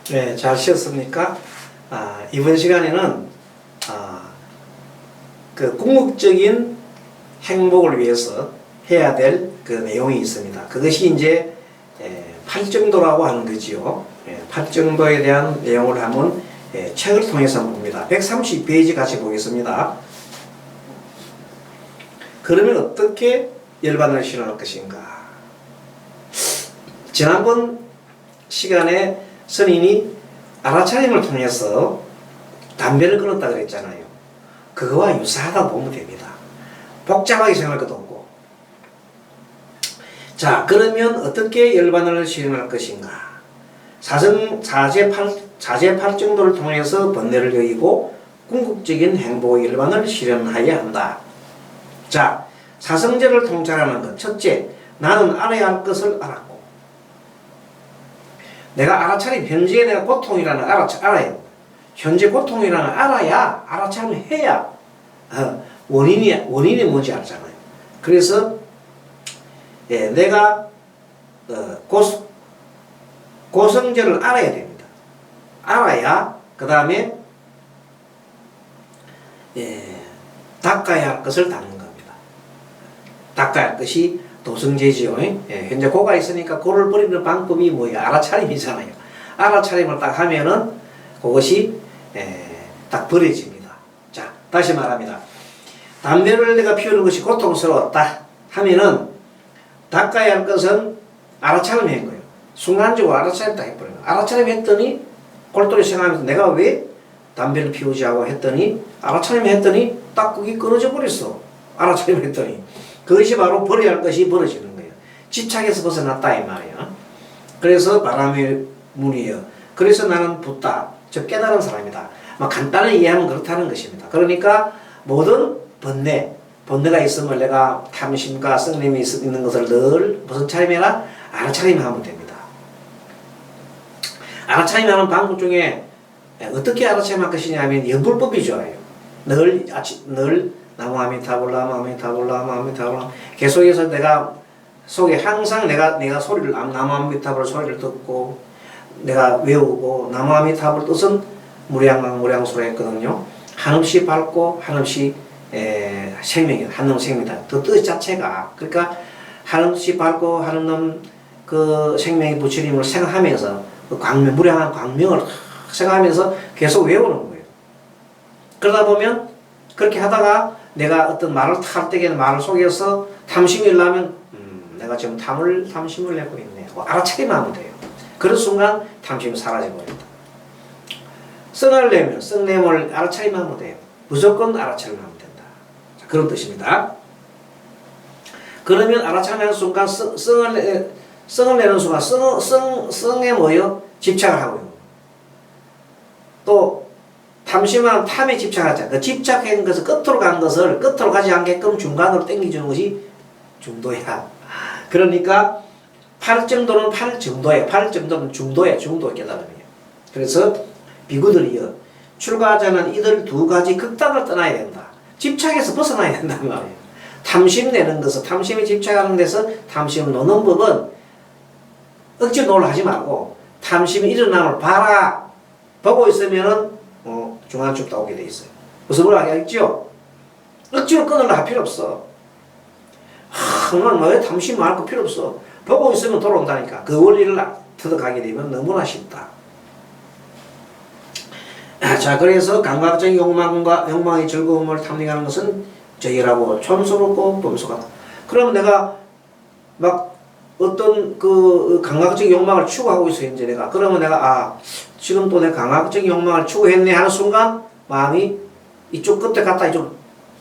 네, 잘 쉬었습니까? 이번 시간에는 그 궁극적인 행복을 위해서 해야 될 그 내용이 있습니다. 그것이 이제 팔정도라고 하는 거지요. 팔정도에 대한 내용을 한번 책을 통해서 봅니다. 130페이지 같이 보겠습니다. 그러면 어떻게 열반을 실현할 것인가? 지난번 시간에 스님이 알아차림을 통해서 담배를 끊었다 그랬잖아요. 그거와 유사하다고 보면 됩니다. 복잡하게 생각할 것도 없고. 자, 그러면 어떻게 열반을 실현할 것인가? 사제팔정도를 통해서 번뇌를 여의고 궁극적인 행복의 열반을 실현하여야 한다. 자, 사성제를 통찰하는 것. 첫째, 나는 알아야 할 것을 알았고, 내가 알아차림, 현재 내가 고통이라는 알아요. 현재 고통이라는 알아야, 알아차림을 해야 원인이 뭔지 알잖아요. 그래서 내가 고성제를 알아야 됩니다. 알아야 그 다음에 닦아야 할 것을 닦는 겁니다. 닦아야 할 것이 도성제지요. 현재 고가 있으니까 고를 버리는 방법이 뭐예요? 알아차림이잖아요. 알아차림을 딱 하면은 그것이 딱 버려집니다. 자, 다시 말합니다. 담배를 내가 피우는 것이 고통스러웠다 하면은 닦아야 할 것은 알아차림 한 거예요. 순간적으로 알아차림 딱 해버려요. 알아차림 했더니 골똘히 생각하면서 내가 왜 담배를 피우지 하고 했더니 알아차림 했더니 딱 그게 끊어져 버렸어. 알아차림 했더니 그것이 바로 버려야 할 것이 벌어지는 거예요. 집착에서 벗어났다 이 말이에요. 그래서 바람의 문이에요. 그래서 나는 붙다. 저 깨달은 사람이다. 막 간단히 이해하면 그렇다는 것입니다. 그러니까 모든 번뇌가 있으면 내가 탐심과 썩냄이 있는 것을 늘 무슨 차림해라? 알아차림 하면 됩니다. 알아차림 하는 방법 중에 어떻게 알아차림 할 것이냐 하면 연불법이 좋아요. 늘 나무 아미타불라 아미타불라 아미타불라 계속해서 내가 속에 항상 내가 소리를 나무 아미타불 소리를 듣고 내가 외우고 나무 아미타불 뜻은 무량소라 했거든요. 한없이 밝고 한없이 생명이다. 한놈 생명이다. 그 뜻 자체가 그러니까 한없이 밝고 한없는 그 생명의 부처님을 생각하면서 그 광명 무량한 광명을 생각하면서 계속 외우는 거예요. 그러다 보면 그렇게 하다가 내가 어떤 말을 할 때에는 말을 속에서 탐심이 일어나면 내가 지금 탐심을 내고 있네. 알아차리면 하면 돼요. 그런 순간 탐심이 사라져버린다. 썩을 내면 썩냄을 알아차리면 하면 돼요. 무조건 알아차리면 하면 된다. 자, 그런 뜻입니다. 그러면 알아차리는 순간 썩을 내는 순간 썩에 뭐요? 집착을 하고 있는 거예요. 또 탐심은 탐에 집착하자. 그 집착한 것을 끝으로 가지 않게끔 중간으로 당겨주는 것이 중도야. 그러니까 팔정도는 팔정도는 중도의 깨달음이에요. 그래서 비구들이요. 출가하자는 이들 두 가지 극단을 떠나야 된다. 집착에서 벗어나야 된단 말이에요. 탐심 내는 것은 탐심에 집착하는 데서 탐심을 놓는 법은 억지로 놓으려 하지 말고 탐심이 일어남을 봐라. 보고 있으면은 중간쯤 오게 돼 있어요. 무슨 말 알겠죠? 억지로 끊으려 할 필요 없어. 난 왜 탐심 많을 거 필요 없어. 보고 있으면 돌아온다니까. 그 원리를 터득하게 되면 너무나 쉽다. 자, 그래서 감각적인 욕망의 즐거움을 탐닉하는 것은 저희라고 촌스럽고 범수하다. 그러면 내가 막 어떤 그 감각적인 욕망을 추구하고 있어요, 이제 내가. 그러면 내가 지금 또 내 감각적인 욕망을 추구했네 하는 순간 마음이 이쪽 끝에 갔다 이쪽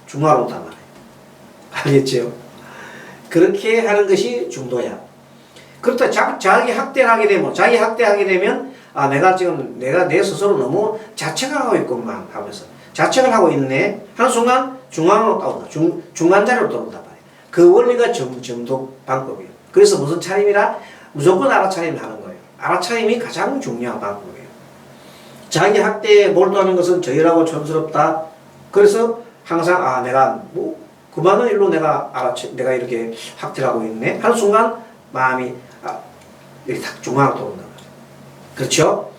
중화로 온단 말이에요. 알겠죠? 그렇게 하는 것이 중도야. 그렇다 자기 학대를 하게 되면 내가 내 스스로 너무 자책을 하고 있구만 하면서 자책을 하고 있네 하는 순간 중앙으로 따온다. 중간 자리로 들어온단 말이에요. 그 원리가 점도 방법이에요. 그래서 무슨 차림이라? 무조건 알아차림을 하는 거예요. 알아차림이 가장 중요한 방법이에요. 자기 학대에 몰두하는 것은 저희라고 촌스럽다. 그래서 항상 내가 그만한 일로 내가 이렇게 학대를 하고 있네 하는 순간 마음이 이렇게 딱 중앙으로 들어온단 말이에요. 그렇죠?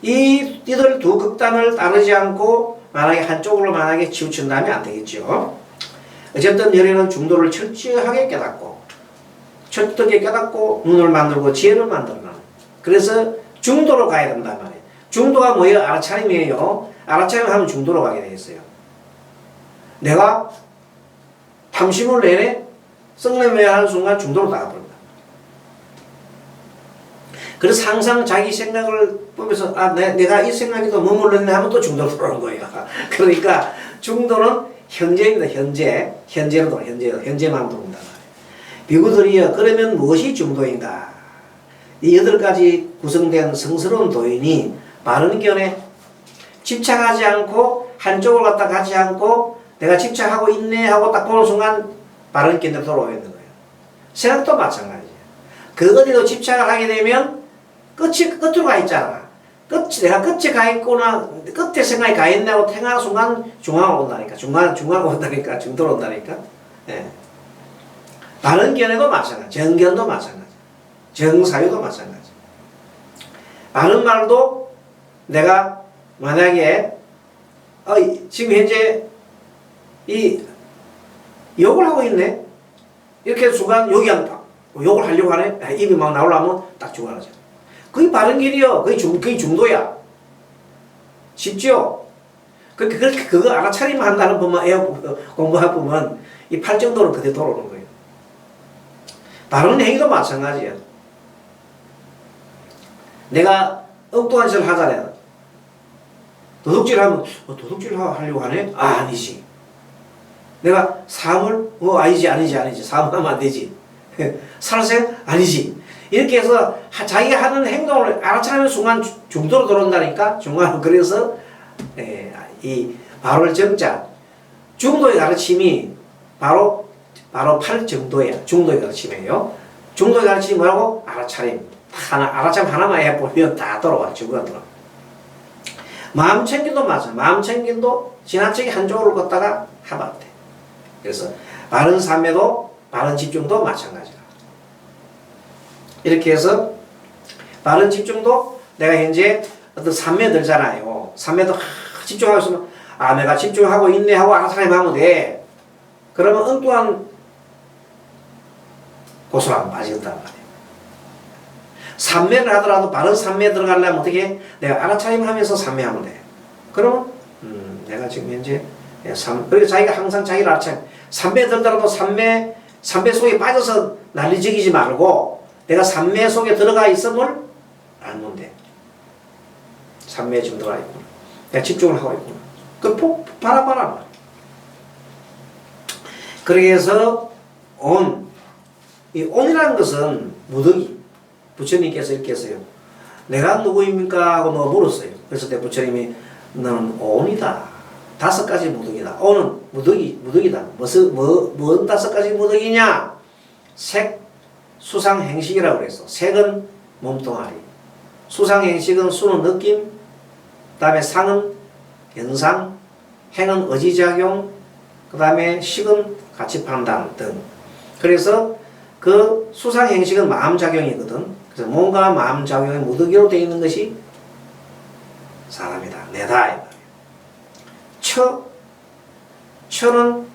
이들 두 극단을 따르지 않고 만약에 한쪽으로 만약에 치우친다면 안 되겠죠. 어쨌든 열애는 중도를 철저하게 깨닫고 철저하게 깨닫고 눈을 만들고 지혜를 만들어놔. 그래서 중도로 가야 된단 말이에요. 중도가 뭐예요? 알아차림이에요. 알아차림 하면 중도로 가게 돼 있어요. 내가 탐심을 내내 썩내매야 하는 순간 중도로 나가버린다. 그래서 항상 자기 생각을 보면서 내가 이 생각이 또 머물렀네 하면 또 중도로 들어오는 거예요. 그러니까 중도는 현재입니다. 현재로 돌아. 현재만 돌아온다. 비구들이요. 그러면 무엇이 중도인가? 이 8가지 구성된 성스러운 도인이 바른 견해 집착하지 않고 한쪽을 갖다 가지 않고 내가 집착하고 있네 하고 딱 보는 순간 바른 견해로 돌아오게 되는 거예요. 생각도 마찬가지예요. 그 어디도 집착을 하게 되면 끝으로 가 있잖아. 내가 끝에 가 있구나, 끝에 생각이 가 있네 하고 생각하는 순간 중앙으로 온다니까. 중앙으로 온다니까. 중도로 온다니까. 예. 바른 견해도 마찬가지. 정견도 마찬가지. 정사유도 마찬가지. 바른 말도 내가 만약에 지금 현재 이 욕을 하고 있네. 이렇게 순간 욕이 한다. 욕을 하려고 하네. 입이 막 나오려면 딱 중간하죠. 그게 바른 길이요. 그게 중도야. 쉽죠? 그렇게 그거 알아차리면 한다는 법만 공부해 보면 이 팔정도는 그대로 돌아오는 거예요. 바른 행위도 마찬가지야. 내가 엉뚱한 짓을 하잖아요. 도둑질 하면 도둑질 하려고 하네? 아니지. 내가 사물? 아니지. 사물하면 안 되지. 살생? 아니지. 이렇게 해서 자기가 하는 행동을 알아차리는 순간 중도로 들어온다니까. 중간으로. 그래서 이 바로를 정자 중도의 가르침이 바로 팔정도예요. 중도의 가르침이에요. 중도의 가르침이 뭐라고? 알아차림. 알아차림 하나만 해보면 다 돌아와. 중간으로. 마음 챙김도 맞아. 마음 챙김도 지나치게 한쪽으로 걷다가 하면 안 돼. 그래서 바른 삼매도 바른 집중도 마찬가지다. 이렇게 해서 바른 집중도 내가 현재 어떤 삼매 들잖아요. 삼매도 집중하고 있으면 내가 집중하고 있네 하고 알아차림 하면 돼. 그러면 엉뚱한 곳으로 안 빠진단 말이에요. 삼매를 하더라도 바른 삼매에 들어가려면 어떻게 해? 내가 알아차림 하면서 삼매하면 돼. 그러면 내가 지금 현재 그리고 자기가 항상 자기를 알아차림. 삼매에 들더라도 삼매 속에 빠져서 난리지기지 말고 내가 삼매 속에 들어가 있음을 알면 돼. 삼매에 지금 들어가 있구나. 내가 집중을 하고 있구나. 그걸 바라봐라. 그렇게 해서 이 온이라는 것은 무더기. 부처님께서 이렇게 했어요. 내가 누구입니까? 하고 물었어요. 그래서 부처님이 너는 온이다. 5가지 무더기다. 온은 무더기다. 뭔 5가지 무더기냐? 색, 수상, 행식이라고 그랬어. 색은 몸뚱아리. 수상, 행식은 수는 느낌. 그 다음에 상은 연상. 행은 의지작용. 그 다음에 식은 가치 판단 등. 그래서 그 수상, 행식은 마음작용이거든. 그래서 몸과 마음작용의 무더기로 되어 있는 것이 사람이다. 내다. 처는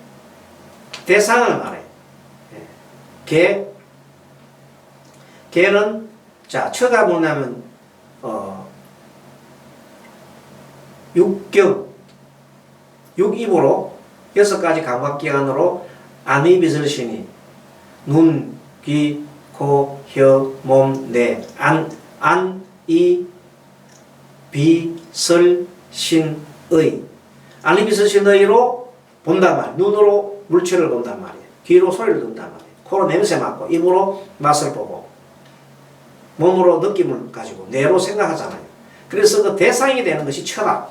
대상을 말해. 개는 처가 뭐냐면 육입으로 6가지 감각기관으로 안의 빛을 시니 눈, 귀, 코, 혀, 몸, 뇌, 안, 이, 비, 설, 신, 의. 안의 빛을 신의로 본단 말이에요. 눈으로 물체를 본단 말이에요. 귀로 소리를 듣단 말이에요. 코로 냄새 맡고 입으로 맛을 보고 몸으로 느낌을 가지고 뇌로 생각하잖아요. 그래서 그 대상이 되는 것이 처다.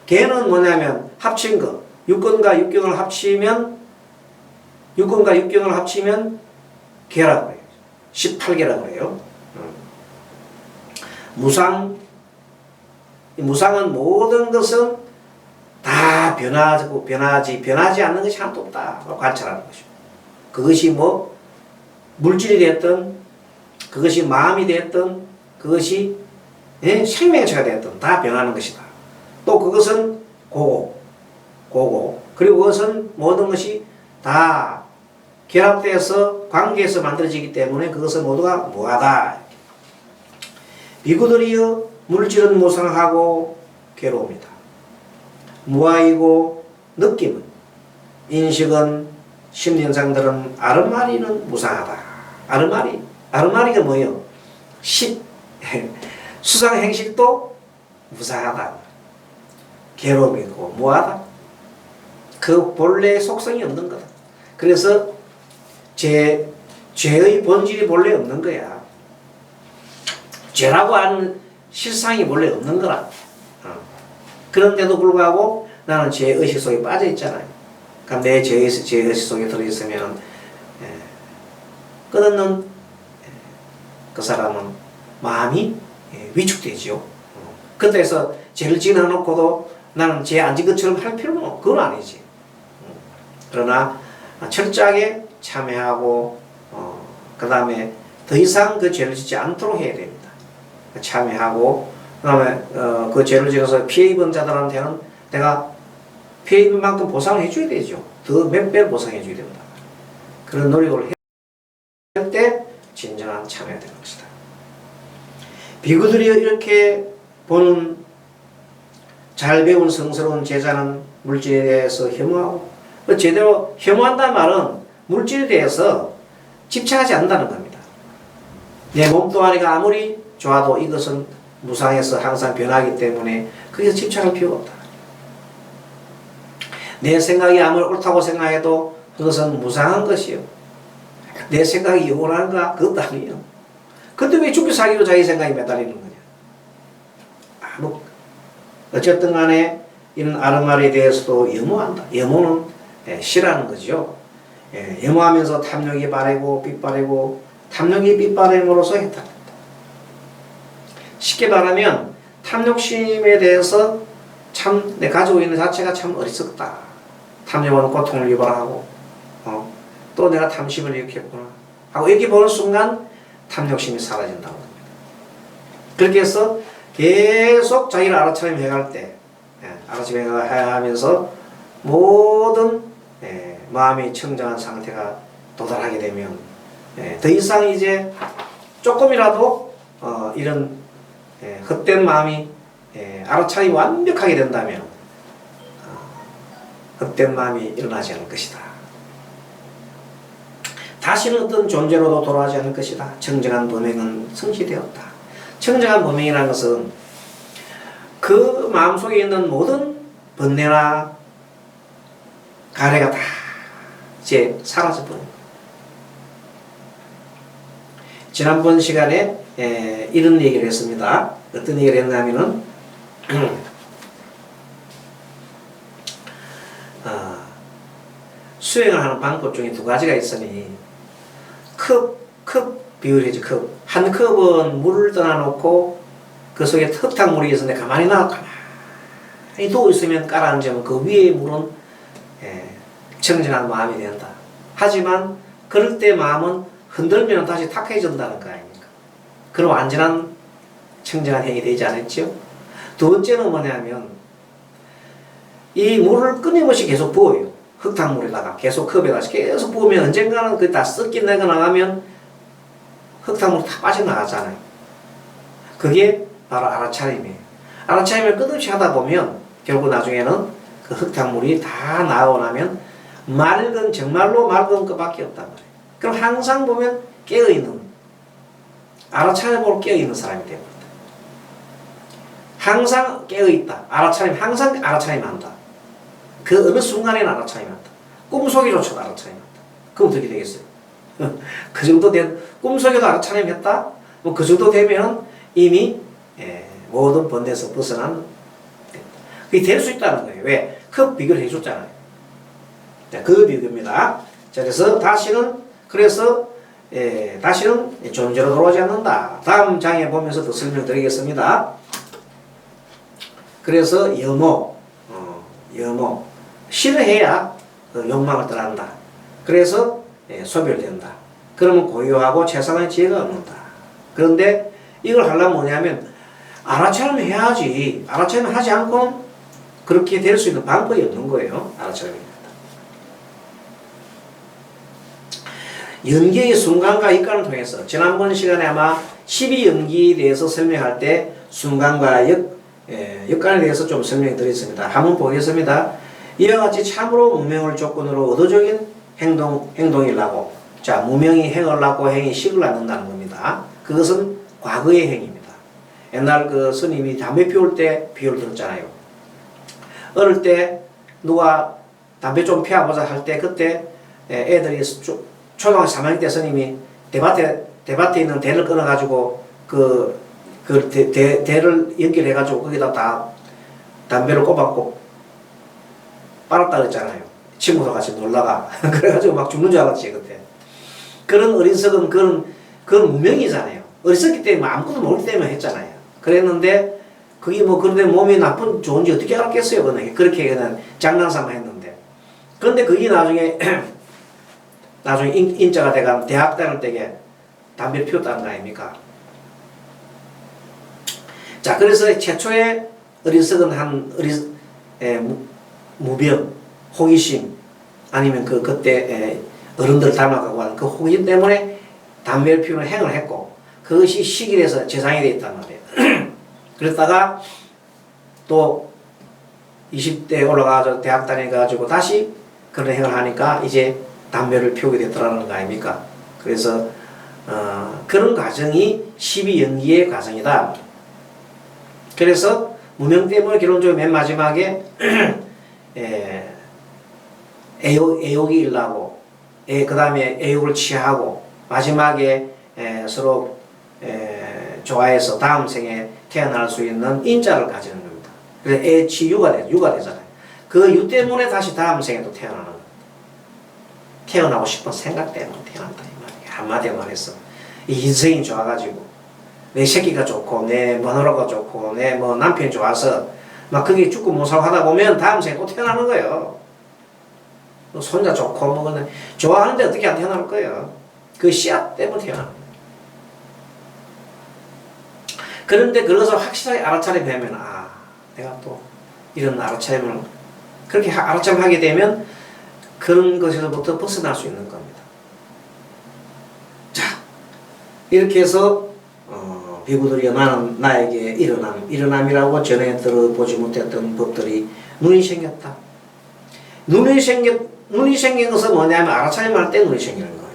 개는 뭐냐면 합친 것. 육근과 육경을 합치면 개라고 해요. 18개라고 해요. 무상은 모든 것은 다 변하지 않는 것이 하나도 없다. 관찰하는 것이고. 그것이 물질이 됐든, 그것이 마음이 됐든, 그것이 예? 생명체가 되었든 다 변하는 것이다. 또 그것은 고고 그리고 그것은 모든 것이 다 결합되어서 관계에서 만들어지기 때문에 그것은 모두가 무하다. 비구들이여 물질은 무상하고 괴로웁니다. 무아이고 느낌은 인식은 심리현상들은 아르마리는 무상하다. 아르마리가 뭐예요? 수상행식도 무상하다. 괴로움이고 무하다. 그 본래의 속성이 없는 거다. 그래서 죄의 본질이 본래 없는 거야. 죄라고 하는 실상이 본래 없는 거라. 그런데도 불구하고 나는 죄의식 속에 빠져 있잖아요. 그럼 내 죄의식 속에 들어있으면 끝없는 그 사람은 마음이 위축되지요. 그때서 죄를 지어놓고도 나는 죄 안 지은 것처럼 할 필요는 그건 아니지. 그러나 철저하게 참회하고 그 다음에 더 이상 그 죄를 짓지 않도록 해야 됩니다. 참회하고 그 다음에 그 죄를 지어서 피해 입은 자들한테는 내가 피해 입은 만큼 보상을 해줘야 되죠. 더 몇 배를 보상해 줘야 됩니다. 그런 노력을 할 때 진정한 참회가 되는 것이다. 비구들이 이렇게 보는 잘 배운 성스러운 제자는 물질에 대해서 혐오하고 제대로 혐오한다는 말은 물질에 대해서 집착하지 않는다는 겁니다. 내 몸뚱아리가 아무리 좋아도 이것은 무상해서 항상 변하기 때문에 거기서 집착할 필요가 없다. 내 생각이 아무리 옳다고 생각해도 그것은 무상한 것이요. 내 생각이 영원한가? 그것도 아니에요. 근데 왜 죽기 살기로 자기 생각이 매달리는 거냐? 어쨌든 간에 이런 아르마리에 대해서도 염호한다. 염호는 싫어하는 거죠. 염호하면서 탐욕이 바래고 빗바래고 탐욕이 빗바램으로써 했다. 쉽게 말하면 탐욕심에 대해서 참 내 가지고 있는 자체가 참 어리석다. 탐욕은 고통을 유발하고 또 내가 탐심을 일으켰구나 하고 이렇게 보는 순간 탐욕심이 사라진다는 겁니다. 그렇게 해서 계속 자기를 알아차림 해갈 때 알아차림 해가면서 모든 마음이 청정한 상태가 도달하게 되면 더 이상 이제 조금이라도 이런 헛된 마음이 알아차림이 완벽하게 된다면 헛된 마음이 일어나지 않을 것이다. 다시는 어떤 존재로도 돌아가지 않을 것이다. 청정한 범행은 성취되었다. 청정한 범행이라는 것은 그 마음속에 있는 모든 번뇌나 가래가 다 이제 사라져버린 거예요. 지난번 시간에 이런 얘기를 했습니다. 어떤 얘기를 했냐면은 수행을 하는 방법 중에 두 가지가 있으니 컵 비율이죠. 컵. 한 컵은 물을 떠나놓고 그 속에 흙탕물이 있었는데 가만히 두고 있으면 깔아앉으면 그 위에 물은 청정한 마음이 된다. 하지만 그럴 때 마음은 흔들면 다시 탁해진다는 거 아닙니까? 그럼 완전한 청정한 행위 되지 않았죠? 두 번째는 뭐냐면 이 물을 끊임없이 계속 부어요. 흙탕물에다가 계속 컵에다가 계속 부으면 언젠가는 그게 다 썩긴 내가 나가면 흙탕물이 다 빠져나가잖아요. 그게 바로 알아차림이에요. 알아차림을 끝없이 하다 보면 결국 나중에는 그 흙탕물이 다 나오고 나면 정말로 맑은 것밖에 없단 말이에요. 그럼 항상 보면 깨어있는 알아차림으로 깨어있는 사람이 됩니다. 항상 깨어있다. 항상 알아차림한다. 그 어느 순간에는 알아차림한다. 꿈속에조차도 알아차림한다. 그럼 어떻게 되겠어요? 그 정도 꿈속에도 알아차림했다? 뭐 그 정도 되면 이미 모든 번뇌에서 벗어난 그게 될 수 있다는 거예요. 왜? 그 비교를 해줬잖아요. 그 비교입니다. 자, 그래서 다시는 존재로 돌아오지 않는다. 다음 장에 보면서 더 설명드리겠습니다. 그래서 염호 싫어해야 욕망을 떠난다. 그래서 소멸된다. 그러면 고요하고 최상의 지혜가 얻는다. 그런데 이걸 하려면 뭐냐면 알아차림 해야지. 알아차림 하지 않고 그렇게 될 수 있는 방법이 없는 거예요. 알아차림입니다. 연기의 순간과 역관을 통해서 지난번 시간에 아마 12연기에 대해서 설명할 때 순간과 역관에 대해서 좀 설명드렸습니다. 한번 보겠습니다. 이와 같이 참으로 무명을 조건으로 의도적인 행동이라고. 자, 무명이 행을 낳고 행이 식을 낳는다는 겁니다. 그것은 과거의 행입니다. 옛날 그 스님이 담배 피울 때 비유를 들었잖아요. 어릴 때 누가 담배 좀 피워보자 할 때 그때 애들이 초등학교 3학년 때 스님이 대밭에 있는 대를 끊어가지고 대를 연결해가지고 거기다 다 담배를 꼽았고 빨았다 그랬잖아요. 친구들 같이 놀다가 그래가지고 막 죽는 줄 알았지 그때. 그런 어리석은 그런 무명이잖아요. 어리석기 때문에 아무것도 모르기 때문에 했잖아요. 그랬는데 그게 뭐 그런데 몸이 나쁜 좋은지 어떻게 알았겠어요. 그렇게 그냥 장난삼아 했는데. 그런데 그게 나중에 인자가 돼가 대학 다닐 때에 담배를 피웠다는 거 아닙니까? 자, 그래서 최초의 어리석은 무병, 호기심, 아니면 그때 어른들 닮아가고 하는 그 호기심 때문에 담배를 피우는 행을 했고, 그것이 시기에서 재상이 되어 있단 말이에요. 그랬다가 또 20대에 올라가서 대학 다녀가지고 다시 그런 행을 하니까 이제 담배를 피우게 됐더라는 거 아닙니까? 그래서 그런 과정이 12연기의 과정이다. 그래서 무명 때문에 결론적으로 맨 마지막에 애욕이 일어나고 그 다음에 애욕을 취하고 마지막에 서로 좋아해서 다음 생에 태어날 수 있는 인자를 가지는 겁니다. 그래서 애취유가 되잖아요. 그 유 때문에 다시 다음 생에 또 태어나는 겁니다. 태어나고 싶은 생각 때문에 태어난다 이 말이에요. 한마디로 말해서 이 인생이 좋아가지고 내 새끼가 좋고 내 며느라가 좋고 내 뭐 남편이 좋아서 막 그게 죽고 못 살고 하다 보면 다음 생에 또 태어나는 거예요. 손자 좋고 뭐 좋아하는데 어떻게 안 태어날 거예요. 그 씨앗 때문에 태어나는 거예요. 그런데 그것을 확실하게 알아차리면 내가 또 이런 알아차림을 그렇게 알아차림하게 되면 그런 것에서부터 벗어날 수 있는 겁니다. 자, 이렇게 해서 비구들이 나에게 일어남이라고 전에 들어보지 못했던 법들이 눈이 생겼다. 눈이 생긴 것은 뭐냐면 알아차림할 때 눈이 생기는 거예요.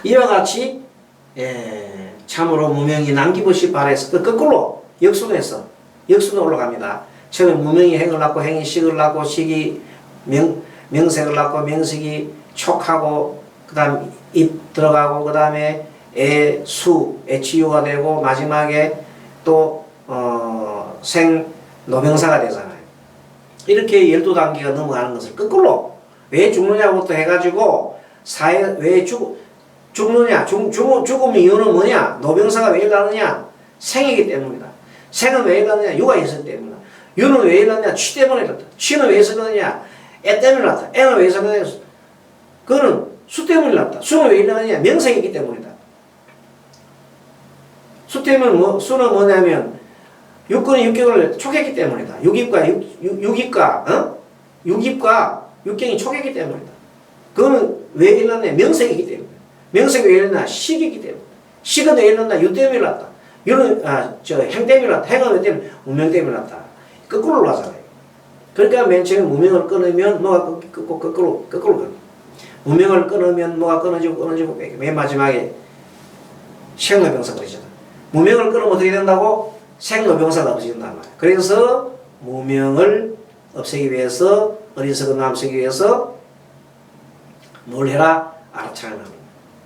이와 같이 참으로 무명이 남김없이 발해서 거꾸로 역순에서 올라갑니다. 처음에 무명이 행을 낳고 행이 식을 낳고 식이 명색을 낳고 명색이 촉하고 그 다음 입 들어가고 그 다음에 애치유가 되고 마지막에 또 생노병사가 되잖아요. 이렇게 12단계가 넘어가는 것을 거꾸로 왜 죽느냐부터 해가지고 왜 죽느냐 죽음의 이유는 뭐냐 노병사가 왜 일어나느냐 생이기 때문이다. 생은 왜 일어나느냐 유가 있었기 때문이다. 유는 왜 일어나느냐 취 때문에 일어났다. 취는 왜 일어나느냐 애 때문에 일어났다. 애는 왜 일어나느냐 그거는 수 때문에 일어났다. 수는 왜 일어나느냐 명색이기 때문이다. 수 때문에 수는 뭐냐면 육근이 육경을 촉했기 때문이다. 육입과 육경이 촉했기 때문이다. 그거는 왜 일어나냐 명색이기 때문에. 명색이 왜 일어나 식이기 때문에. 식은 왜 일어나 유 때문에 일어났다. 유는 행 때문에 일어났다. 행은 왜 때문에 무명 때문에 일어났다. 거꾸로 올라가잖아요. 그러니까 맨 처음에 무명을 끊으면 뭐가 거꾸로 가요. 무명을 끊으면 뭐가 끊어지고 맨 마지막에 생로병사가 되잖아. 무명을 끊으면 어떻게 된다고? 생로병사가 없어진단 말이야. 그래서 무명을 없애기 위해서 어리석은 마음 없애기 위해서 뭘 해라? 알아차림을 합니다.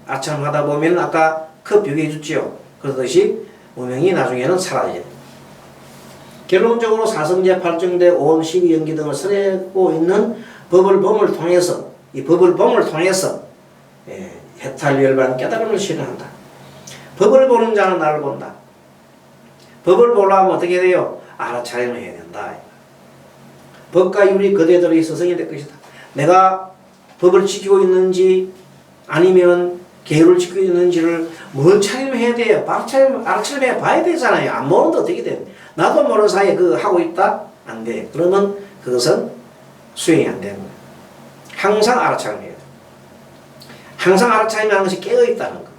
알아차림 하다 보면 아까 그 비유해 줬지요. 그러듯이 무명이 나중에는 사라져야 됩니다. 결론적으로 사성제 8정대 5원 12연기 등을 설하고 있는 법을 범을 통해서 해탈열반 깨달음을 실현한다. 법을 보는 자는 나를 본다. 법을 보려면 어떻게 돼요? 알아차림을 해야 된다. 법과 율이 그대들의 스승이 될 것이다. 내가 법을 지키고 있는지 아니면 계율을 지키고 있는지를 뭘 차림해야 돼요? 알아차림해 봐야 되잖아요. 안 모르는데 어떻게 돼? 나도 모르는 사이에 그거 하고 있다? 안 돼. 그러면 그것은 수행이 안 되는 거예요. 항상 알아차림해야 돼요. 항상 알아차림하는 것이 깨어있다는 겁니다.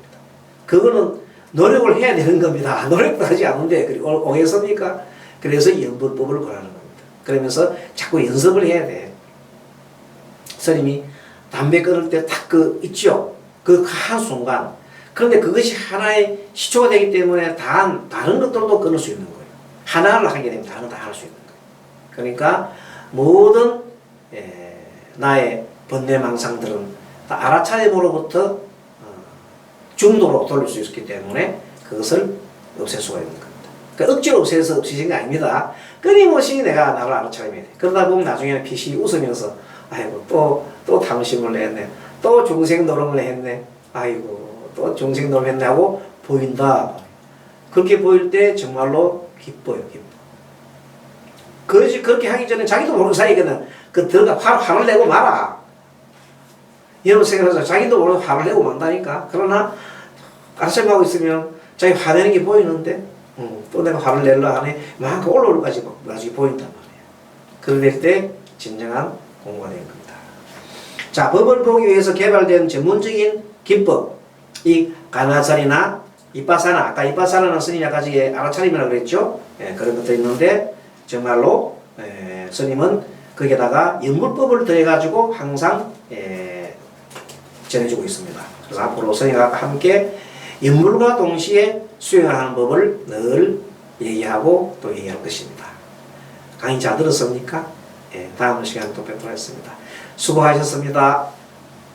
그거는 노력을 해야 되는 겁니다. 노력도 하지 않는데 그리고 오겠습니까? 그래서 연불법을 권하는 겁니다. 그러면서 자꾸 연습을 해야 돼. 스님이 담배 끊을 때 딱 그 있죠. 그 한순간. 그런데 그것이 하나의 시초가 되기 때문에 다른 것들도 끊을 수 있는 거예요. 하나를 하게 되면 다른 거 다 할 수 있는 거예요. 그러니까 모든 나의 번뇌망상들은 다 알아차림으로부터 중도로 돌릴 수 있기 때문에 그것을 없앨 수가 있는 겁니다. 그러니까 억지로 없애서 없애진 게 아닙니다. 끊임없이 내가 나를 알아차림해야 돼. 그러다 보면 나중에는 피시 웃으면서 아이고 또 탐심을 했네. 또 중생 노름을 했네. 아이고 또 중생 노름 했네 하고 보인다. 그렇게 보일 때 정말로 기뻐요. 기뻐. 그렇게 하기 전에 자기도 모르는 사이에는 그 들어가 화를 내고 말아. 이런 생각해서 자기도 모르는 화를 내고 만다니까. 그러나 알아차림하고 있으면 자기 화내는 게 보이는데 또 내가 화를 내려 하네. 막 올라올까지 나중에 보인단 말이에요. 그럴 때 진정한 공부가 되는 겁니다. 자, 법을 보기 위해서 개발된 전문적인 기법, 이 가나설이나 이빠사나, 아까 이빠사나는 스님이 아까 저기 알아차림이라고 그랬죠? 예, 그런 것도 있는데 정말로 스님은 거기에다가 연불법을 더해가지고 항상 전해주고 있습니다. 그래서 앞으로 스님과 함께 연불과 동시에 수행을 하는 법을 늘 얘기하고 또 얘기할 것입니다. 강의 잘 들었습니까? 다음 시간에 또 뵙도록 하겠습니다. 수고하셨습니다.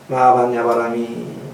마반야바라미.